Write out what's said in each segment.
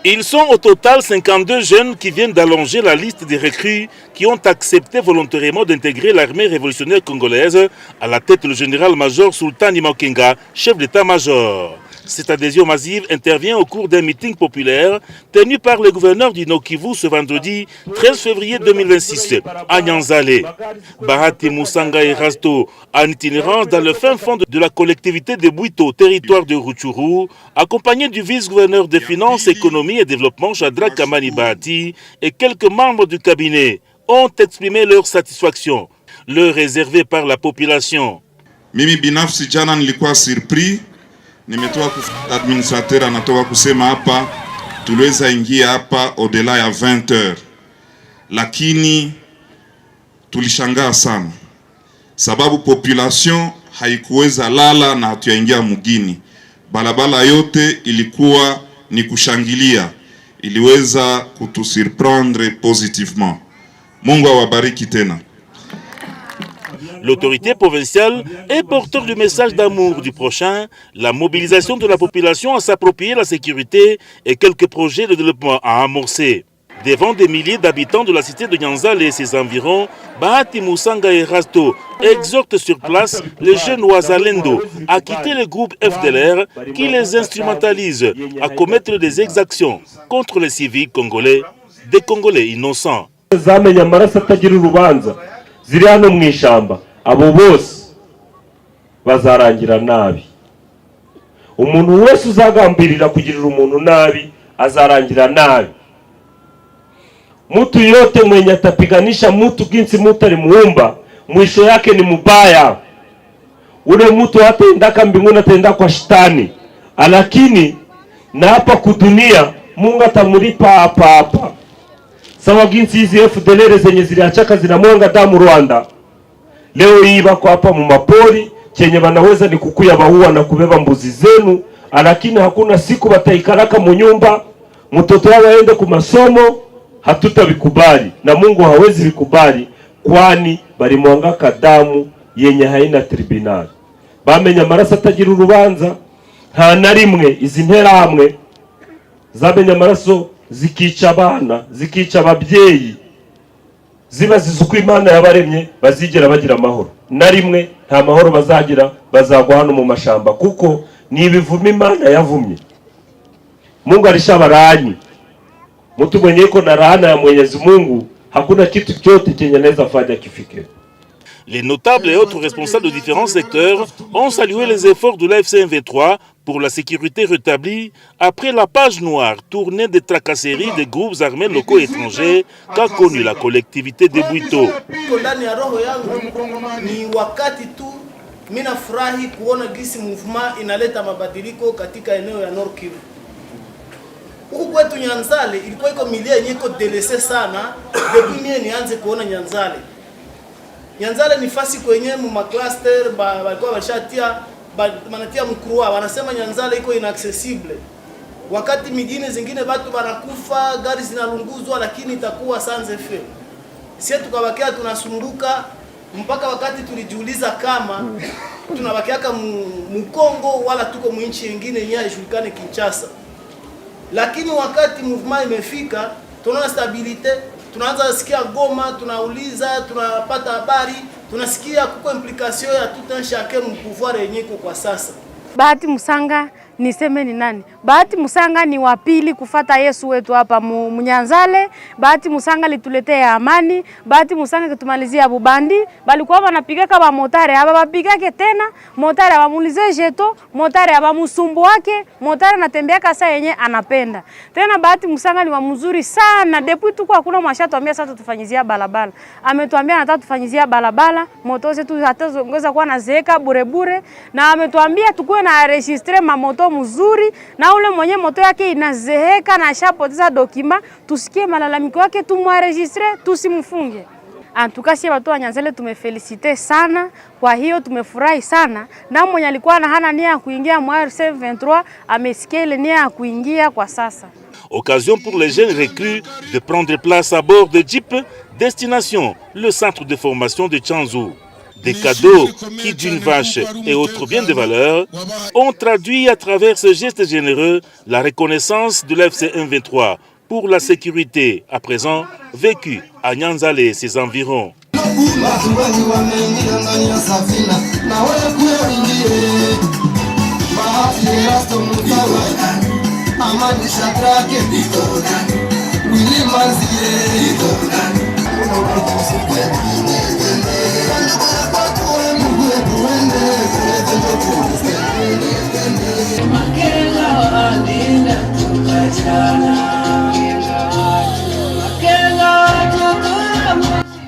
Ils sont au total 52 jeunes qui viennent d'allonger la liste des recrues qui ont accepté volontairement d'intégrer l'armée révolutionnaire congolaise, à la tête le général-major Sultani Makenga, chef d'état-major. Cette adhésion massive intervient au cours d'un meeting populaire tenu par le gouverneur du Nord-Kivu ce vendredi 13 février 2026 à Nyanzale. Bahati Musanga Erasto, en itinérance dans le fin fond de la collectivité de Bwito, territoire de Rutshuru, accompagné du vice-gouverneur des finances, économie et développement Shadrack Kamani Bahati et quelques membres du cabinet, ont exprimé leur satisfaction, leur réservée par la population. Mimi binafsi jana nilikuwa surpris. Nimetoka administrateur anatoka kusema hapa tuliweza ingia hapa odela ya 20h, lakini tulishangaa sana sababu population haikuweza lala na hatuyaingia mugini. Balabala yote ilikuwa ni kushangilia, iliweza kutusurprendre positivement. Mungu awabariki tena. L'autorité provinciale est porteur du message d'amour du prochain, la mobilisation de la population à s'approprier la sécurité et quelques projets de développement à amorcer. Devant des milliers d'habitants de la cité de Nyanzale et ses environs, Bahati Musanga Erasto exhorte sur place les jeunes Ouazalendo à quitter le groupe FDLR qui les instrumentalise à commettre des exactions contre les civils congolais, des Congolais innocents. Abo bose bazarangira nabi. Umuntu wese uzagambirira kugirira umuntu nabi azarangira nabi. Mtu yote mwenye atapiganisha mtu ginsi mtu alimuumba, mwisho yake ni mubaya. Ule mtu hataenda mbinguni, ataenda kwa shetani. Lakini na hapa kudunia Mungu atamlipa hapa. Sawa ginsi hizi FDLR zenye ziliachaka zinamwanga damu Rwanda. Leo hii bako hapa mumapori, chenye wanaweza ni kukuya bahua na kubeba mbuzi zenu, lakini hakuna siku bataikaraka munyumba, mtoto wao aende ku masomo, hatutabikubali na Mungu hawezi bikubali, kwani bali mwangaka damu yenye haina tribunal. Bamenya marasa atagira urubanza, nta na rimwe izi ntera hamwe zabenya maraso zikica abana, zikica ababyeyi, ziba zizuko Imana yabaremye bazigera bagira amahoro. Na rimwe nta mahoro bazagira, bazagwa hano mu mashamba kuko ni ibivuma Imana yavumye. Mungu alishabarani. Mtu mwenye iko na laana ya Mwenyezi Mungu hakuna kitu chote chenye anaweza fanya kifike. Les notables et autres responsables de différents secteurs ont salué les efforts de l'AFC M23 pour la sécurité rétablie après la page noire tournée des tracasseries des groupes armés locaux et étrangers qu'a connu la collectivité de Bwito. Mina furahi kuona gisi movement inaleta mabadiliko katika eneo ya Nord Kivu. Huku kwetu Nyanzale ilikuwa iko milia yenye iko delese sana, depuis mie nianze kuona Nyanzale. Nyanzale ni fasi kwenye mu cluster walikuwa washatia manatia mkrua, wanasema Nyanzale iko inaccessible. Wakati mijini zingine watu wanakufa, gari zinalunguzwa, lakini itakuwa sans effet. Sisi tukabakia tunasumbuka mpaka wakati tulijiuliza kama tunabakiaka Mkongo wala tuko mwinchi nyingine yenye haijulikane Kinshasa. Lakini wakati movement imefika, tunaona stabilite, tunaanza sikia Goma, tunauliza, tunapata habari, tunasikia kuko implication ya tout un chacun mu pouvoir yenye kwa sasa. Bahati Musanga niseme ni nani? Bahati Musanga ni wa pili kufata Yesu wetu hapa Munyanzale. Bahati Musanga lituletea amani. Bahati Musanga kitumalizia bubandi. Balikuwa wanapiga kama motare, haba bapigake tena. Motare abamulize jeto, motare abamusumbu wake, motare anatembea kasa yenye anapenda. Tena Bahati Musanga ni wa mzuri sana. Depuis tuko hakuna mwashatuambia sasa tufanyizia balabala. Ametuambia anataka tufanyizia balabala, moto zetu hatazongeza kuwa na zeka bure na ametuambia tukue na registre mamoto mzuri, na ule mwenye moto yake inazeheka na shapoteza dokima, tusikie malalamiko yake tumwaregistre, tusimfunge. Antukasi watu wa Nyanzale tumefelicite sana, kwa hiyo tumefurahi sana. Na mwenye alikuwa na hana nia ya kuingia mwa RC23 amesikia ile nia ya kuingia kwa sasa. Occasion pour les jeunes recrues de prendre place à bord de Jeep, destination le centre de formation de Tchanzu. Des cadeaux qui, d'une vache et autres biens de valeur, ont traduit à travers ce geste généreux la reconnaissance de l'FC 123 pour la sécurité, à présent vécue à Nyanzale et ses environs.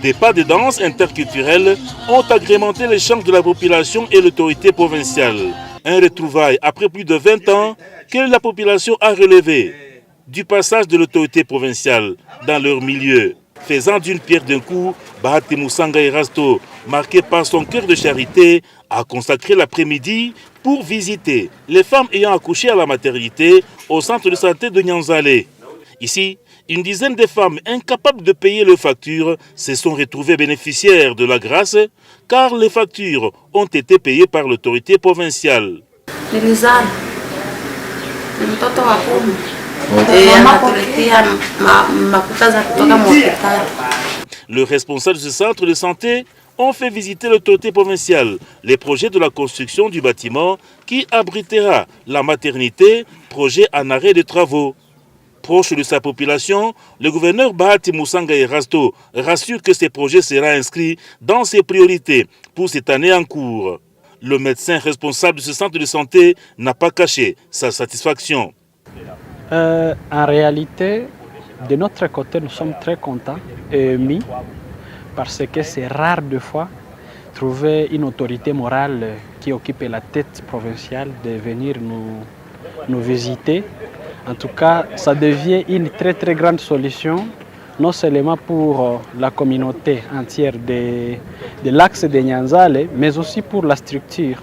Des pas de danse interculturels ont agrémenté l'échange de la population et l'autorité provinciale. Un retrouvaille après plus de 20 ans que la population a relevé du passage de l'autorité provinciale dans leur milieu. Faisant d'une pierre d'un coup, Bahati Musanga Erasto, marqué par son cœur de charité, a consacré l'après-midi pour visiter les femmes ayant accouché à la maternité au centre de santé de Nyanzale. Ici, une dizaine de femmes incapables de payer leurs factures se sont retrouvées bénéficiaires de la grâce car les factures ont été payées par l'autorité provinciale. Le responsable de ce centre de santé ont fait visiter l'autorité provinciale les projets de la construction du bâtiment qui abritera la maternité, projet en arrêt de travaux. Proche de sa population, le gouverneur Bahati Musanga Erasto rassure que ces projets seront inscrits dans ses priorités pour cette année en cours. Le médecin responsable de ce centre de santé n'a pas caché sa satisfaction. En réalité, de notre côté, nous sommes très contents et émus parce que c'est rare de fois trouver une autorité morale qui occupe la tête provinciale de venir nous visiter. En tout cas, ça devient une très très grande solution, non seulement pour la communauté entière de l'axe de Nyanzale, mais aussi pour la structure,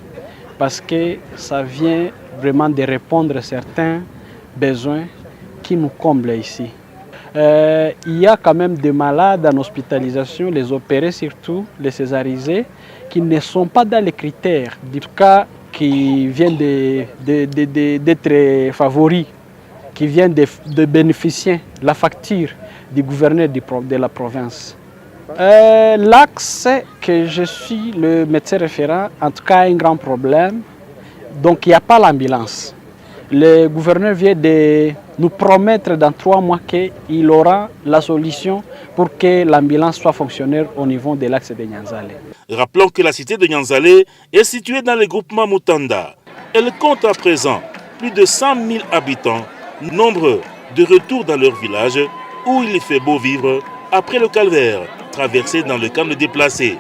parce que ça vient vraiment de répondre à certains besoins qui nous comblent ici. Il y a quand même des malades en hospitalisation, les opérés surtout, les césarisés, qui ne sont pas dans les critères, en tout cas qui viennent d'être favoris, qui viennent de bénéficier de la facture du gouverneur de la province. L'axe que je suis le médecin référent, en tout cas, a un grand problème, donc il n'y a pas l'ambulance. Le gouverneur vient de nous promettre dans 3 mois qu'il aura la solution pour que l'ambulance soit fonctionnelle au niveau de l'axe de Nyanzale. Rappelons que la cité de Nyanzale est située dans le groupement Mutanda. Elle compte à présent plus de 100 000 habitants, nombreux de retour dans leur village où il fait beau vivre après le calvaire traversé dans le camp de déplacés.